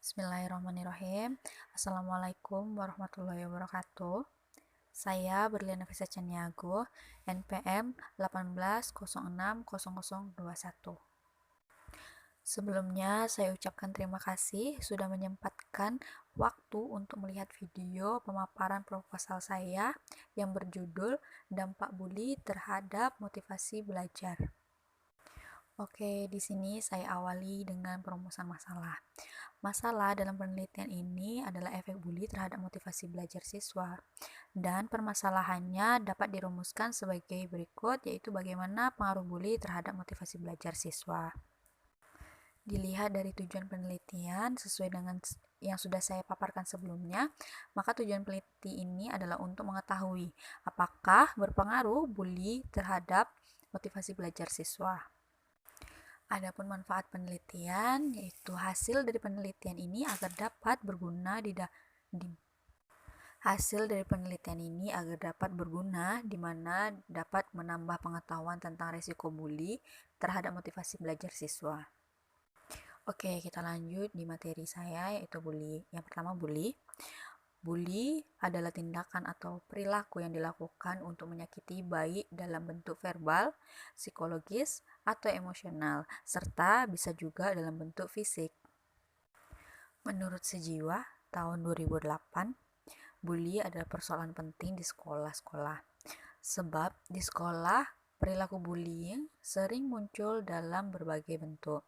Bismillahirrahmanirrahim. Assalamualaikum warahmatullahi wabarakatuh. Saya Berliana Fisa Caniago, NPM 18060021. Sebelumnya, saya ucapkan terima kasih sudah menyempatkan waktu untuk melihat video pemaparan proposal saya yang berjudul Dampak Bully Terhadap Motivasi Belajar. Oke, di sini saya awali dengan perumusan masalah. Masalah dalam penelitian ini adalah efek bully terhadap motivasi belajar siswa. Dan permasalahannya dapat dirumuskan sebagai berikut, yaitu bagaimana pengaruh bully terhadap motivasi belajar siswa. Dilihat dari tujuan penelitian sesuai dengan yang sudah saya paparkan sebelumnya, maka tujuan peneliti ini adalah untuk mengetahui apakah berpengaruh bully terhadap motivasi belajar siswa. Adapun manfaat penelitian, yaitu hasil dari penelitian ini agar dapat berguna di mana dapat menambah pengetahuan tentang risiko bully terhadap motivasi belajar siswa. Oke, kita lanjut di materi saya, yaitu bully. Yang pertama, bully. Bully adalah tindakan atau perilaku yang dilakukan untuk menyakiti baik dalam bentuk verbal, psikologis, atau emosional, serta bisa juga dalam bentuk fisik. Menurut Sejiwa, tahun 2008, bully adalah persoalan penting di sekolah-sekolah. Sebab di sekolah, perilaku bullying sering muncul dalam berbagai bentuk.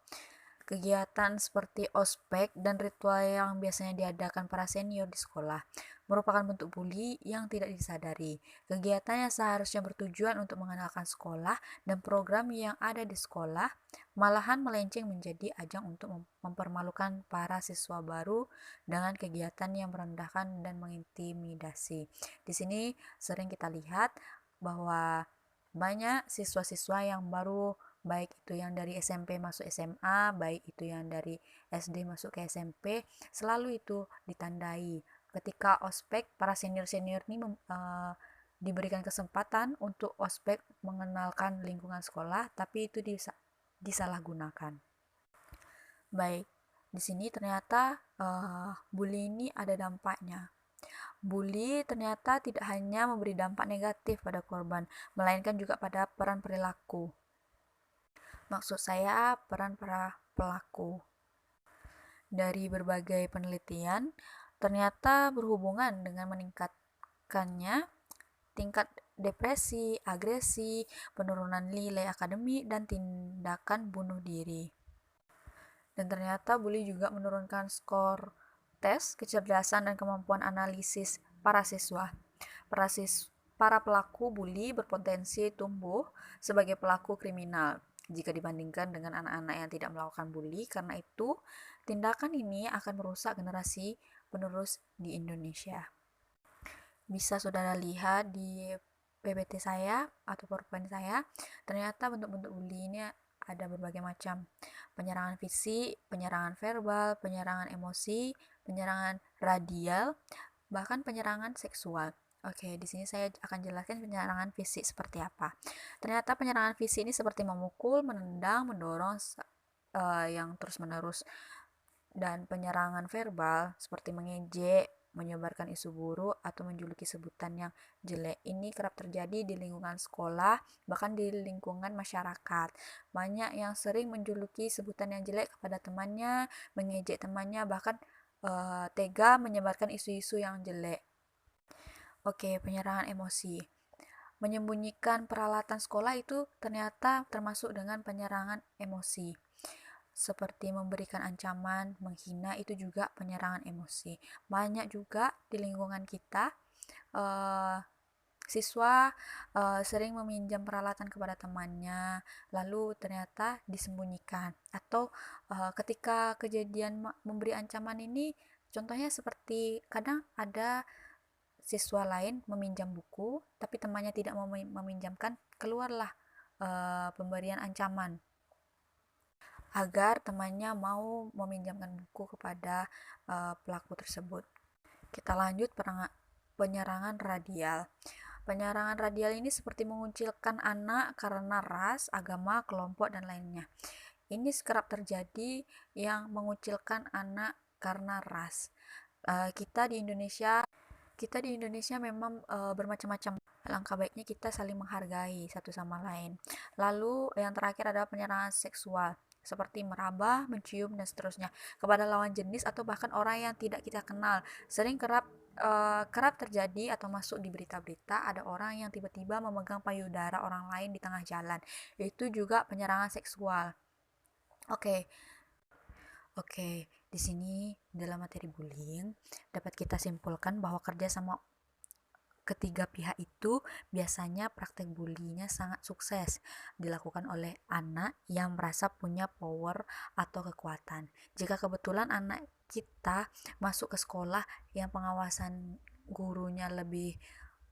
Kegiatan seperti ospek dan ritual yang biasanya diadakan para senior di sekolah merupakan bentuk bully yang tidak disadari. Kegiatan yang seharusnya bertujuan untuk mengenalkan sekolah dan program yang ada di sekolah malahan melenceng menjadi ajang untuk mempermalukan para siswa baru dengan kegiatan yang merendahkan dan mengintimidasi. Di sini sering kita lihat bahwa banyak siswa-siswa yang baru, baik itu yang dari SMP masuk SMA, baik itu yang dari SD masuk ke SMP, selalu itu ditandai. Ketika ospek, para senior-senior ini diberikan kesempatan untuk ospek mengenalkan lingkungan sekolah, tapi itu disalahgunakan. Baik, di sini ternyata bully ini ada dampaknya. Bully ternyata tidak hanya memberi dampak negatif pada korban, melainkan juga pada peran perilaku. Maksud saya peran para pelaku. Dari berbagai penelitian, ternyata berhubungan dengan meningkatkannya tingkat depresi, agresi, penurunan nilai akademik, dan tindakan bunuh diri. Dan ternyata bully juga menurunkan skor tes, kecerdasan, dan kemampuan analisis para siswa. Para pelaku bully berpotensi tumbuh sebagai pelaku kriminal jika dibandingkan dengan anak-anak yang tidak melakukan bully. Karena itu, tindakan ini akan merusak generasi penerus di Indonesia. Bisa saudara lihat di PPT saya atau PowerPoint saya, ternyata bentuk-bentuk bully ini ada berbagai macam. Penyerangan fisik, penyerangan verbal, penyerangan emosi, penyerangan radial, bahkan penyerangan seksual. Oke, di sini saya akan jelaskan penyerangan fisik seperti apa. Ternyata penyerangan fisik ini seperti memukul, menendang, mendorong yang terus-menerus. Dan penyerangan verbal seperti mengejek, menyebarkan isu buruk, atau menjuluki sebutan yang jelek. Ini kerap terjadi di lingkungan sekolah, bahkan di lingkungan masyarakat. Banyak yang sering menjuluki sebutan yang jelek kepada temannya, mengejek temannya, bahkan tega menyebarkan isu-isu yang jelek. Oke, penyerangan emosi. Menyembunyikan peralatan sekolah itu ternyata termasuk dengan penyerangan emosi. Seperti memberikan ancaman, menghina, itu juga penyerangan emosi. Banyak juga di lingkungan kita siswa sering meminjam peralatan kepada temannya, lalu ternyata disembunyikan. Atau ketika kejadian memberi ancaman ini, contohnya seperti kadang ada siswa lain meminjam buku, tapi temannya tidak mau meminjamkan, keluarlah pemberian ancaman agar temannya mau meminjamkan buku kepada pelaku tersebut. Kita lanjut penyerangan radial. Penyerangan radial ini seperti mengucilkan anak karena ras, agama, kelompok, dan lainnya. Ini kerap terjadi yang mengucilkan anak karena ras. Kita di Indonesia memang bermacam-macam. Langkah baiknya kita saling menghargai satu sama lain. Lalu yang terakhir adalah penyerangan seksual seperti meraba, mencium dan seterusnya kepada lawan jenis atau bahkan orang yang tidak kita kenal. Sering kerap terjadi atau masuk di berita-berita ada orang yang tiba-tiba memegang payudara orang lain di tengah jalan. Itu juga penyerangan seksual. Oke. Oke, di sini dalam materi bullying dapat kita simpulkan bahwa kerja sama ketiga pihak itu biasanya praktek bullyingnya sangat sukses dilakukan oleh anak yang merasa punya power atau kekuatan. Jika kebetulan anak kita masuk ke sekolah yang pengawasan gurunya lebih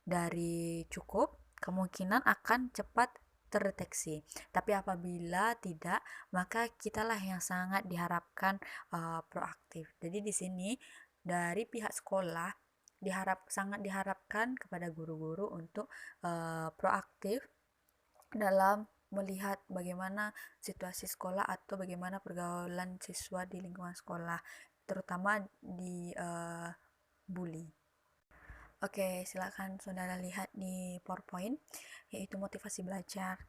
dari cukup, kemungkinan akan cepat terdeteksi. Tapi apabila tidak, maka kitalah yang sangat diharapkan proaktif. Jadi di sini dari pihak sekolah sangat diharapkan kepada guru-guru untuk proaktif dalam melihat bagaimana situasi sekolah atau bagaimana pergaulan siswa di lingkungan sekolah, terutama di bully. Oke, silakan saudara lihat di PowerPoint, yaitu motivasi belajar.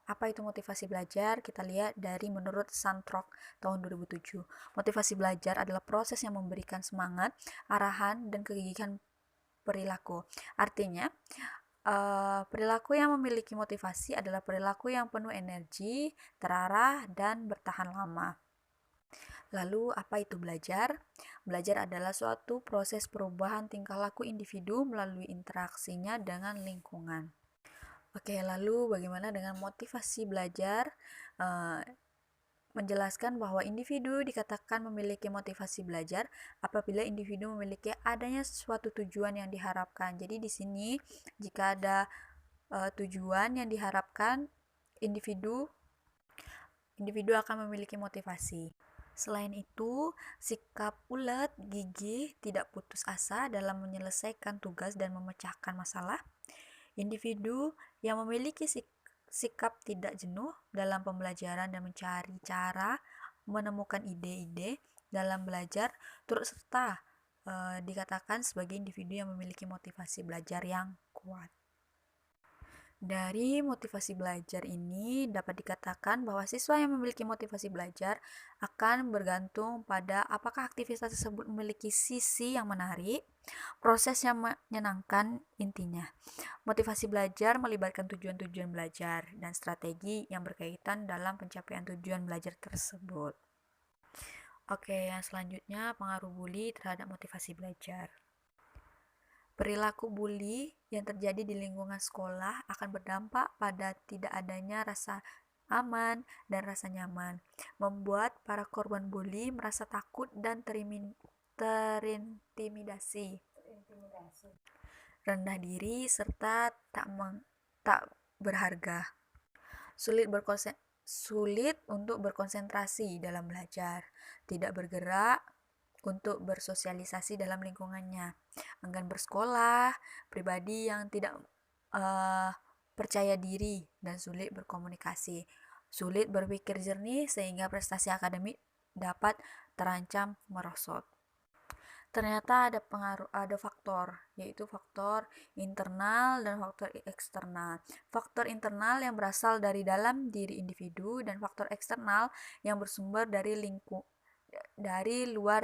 Apa itu motivasi belajar? Kita lihat dari menurut Santrok tahun 2007. Motivasi belajar adalah proses yang memberikan semangat, arahan, dan kegigihan perilaku. Artinya, perilaku yang memiliki motivasi adalah perilaku yang penuh energi, terarah, dan bertahan lama. Lalu, apa itu belajar? Belajar adalah suatu proses perubahan tingkah laku individu melalui interaksinya dengan lingkungan. Oke, lalu bagaimana dengan motivasi belajar? Menjelaskan bahwa individu dikatakan memiliki motivasi belajar apabila individu memiliki adanya suatu tujuan yang diharapkan. Jadi di sini jika ada tujuan yang diharapkan, individu akan memiliki motivasi. Selain itu, sikap ulet, gigih, tidak putus asa dalam menyelesaikan tugas dan memecahkan masalah. Individu yang memiliki sikap tidak jenuh dalam pembelajaran dan mencari cara menemukan ide-ide dalam belajar turut serta dikatakan sebagai individu yang memiliki motivasi belajar yang kuat. Dari motivasi belajar ini dapat dikatakan bahwa siswa yang memiliki motivasi belajar akan bergantung pada apakah aktivitas tersebut memiliki sisi yang menarik, proses yang menyenangkan intinya. Motivasi belajar melibatkan tujuan-tujuan belajar dan strategi yang berkaitan dalam pencapaian tujuan belajar tersebut. Oke, yang selanjutnya pengaruh bully terhadap motivasi belajar. Perilaku bully yang terjadi di lingkungan sekolah akan berdampak pada tidak adanya rasa aman dan rasa nyaman, membuat para korban bully merasa takut dan terintimidasi, rendah diri, serta tak berharga, sulit untuk berkonsentrasi dalam belajar, tidak bergerak untuk bersosialisasi dalam lingkungannya, enggan bersekolah, pribadi yang tidak percaya diri dan sulit berkomunikasi, sulit berpikir jernih sehingga prestasi akademik dapat terancam merosot. Ternyata ada faktor, yaitu faktor internal dan faktor eksternal. Faktor internal yang berasal dari dalam diri individu dan faktor eksternal yang bersumber dari luar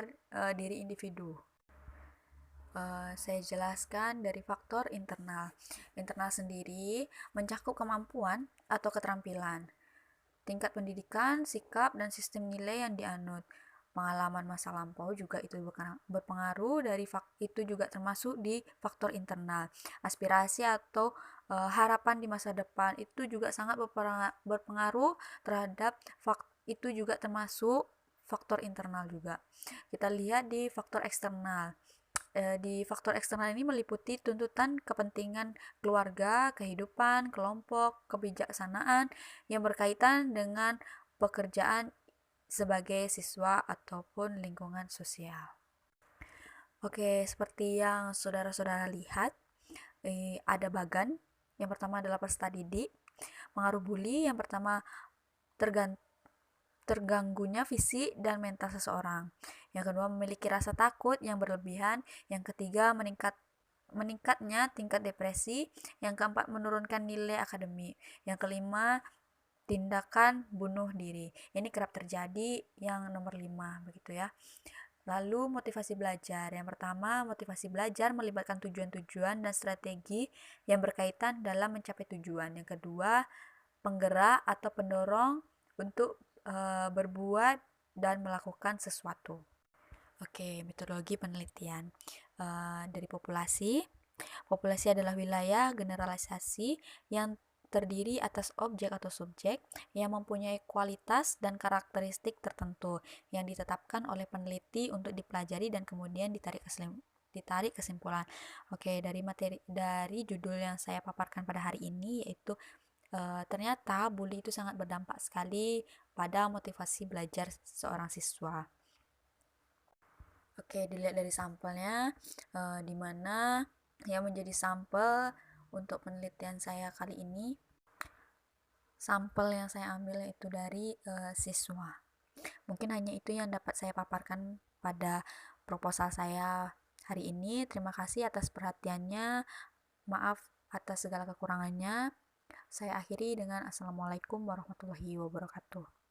diri individu. Saya jelaskan dari faktor internal. Internal sendiri mencakup kemampuan atau keterampilan, tingkat pendidikan, sikap, dan sistem nilai yang dianut. Pengalaman masa lampau juga itu berpengaruh, itu juga termasuk di faktor internal. Aspirasi atau harapan di masa depan itu juga sangat berpengaruh terhadap itu juga termasuk faktor internal juga. Kita lihat di faktor eksternal. Di faktor eksternal ini meliputi tuntutan kepentingan keluarga, kehidupan, kelompok, kebijaksanaan yang berkaitan dengan pekerjaan sebagai siswa ataupun lingkungan sosial. Oke, seperti yang saudara-saudara lihat, ada bagan. Yang pertama adalah peserta didik. Pengaruh bully yang pertama terganggunya fisik dan mental seseorang. Yang kedua, memiliki rasa takut yang berlebihan. Yang ketiga, meningkatnya tingkat depresi. Yang keempat, menurunkan nilai akademik. Yang kelima, tindakan bunuh diri. Ini kerap terjadi. Yang nomor 5 begitu ya. Lalu motivasi belajar. Yang pertama, motivasi belajar melibatkan tujuan-tujuan dan strategi yang berkaitan dalam mencapai tujuan. Yang kedua, penggerak atau pendorong untuk berbuat dan melakukan sesuatu. Oke, metodologi penelitian dari populasi. Populasi adalah wilayah generalisasi yang terdiri atas objek atau subjek yang mempunyai kualitas dan karakteristik tertentu yang ditetapkan oleh peneliti untuk dipelajari dan kemudian ditarik kesimpulan. Oke, dari judul yang saya paparkan pada hari ini yaitu ternyata bully itu sangat berdampak sekali pada motivasi belajar seorang siswa. Oke, dilihat dari sampelnya, di mana yang menjadi sampel untuk penelitian saya kali ini, sampel yang saya ambil itu dari siswa. Mungkin hanya itu yang dapat saya paparkan pada proposal saya hari ini. Terima kasih atas perhatiannya. Maaf atas segala kekurangannya. Saya akhiri dengan Assalamualaikum warahmatullahi wabarakatuh.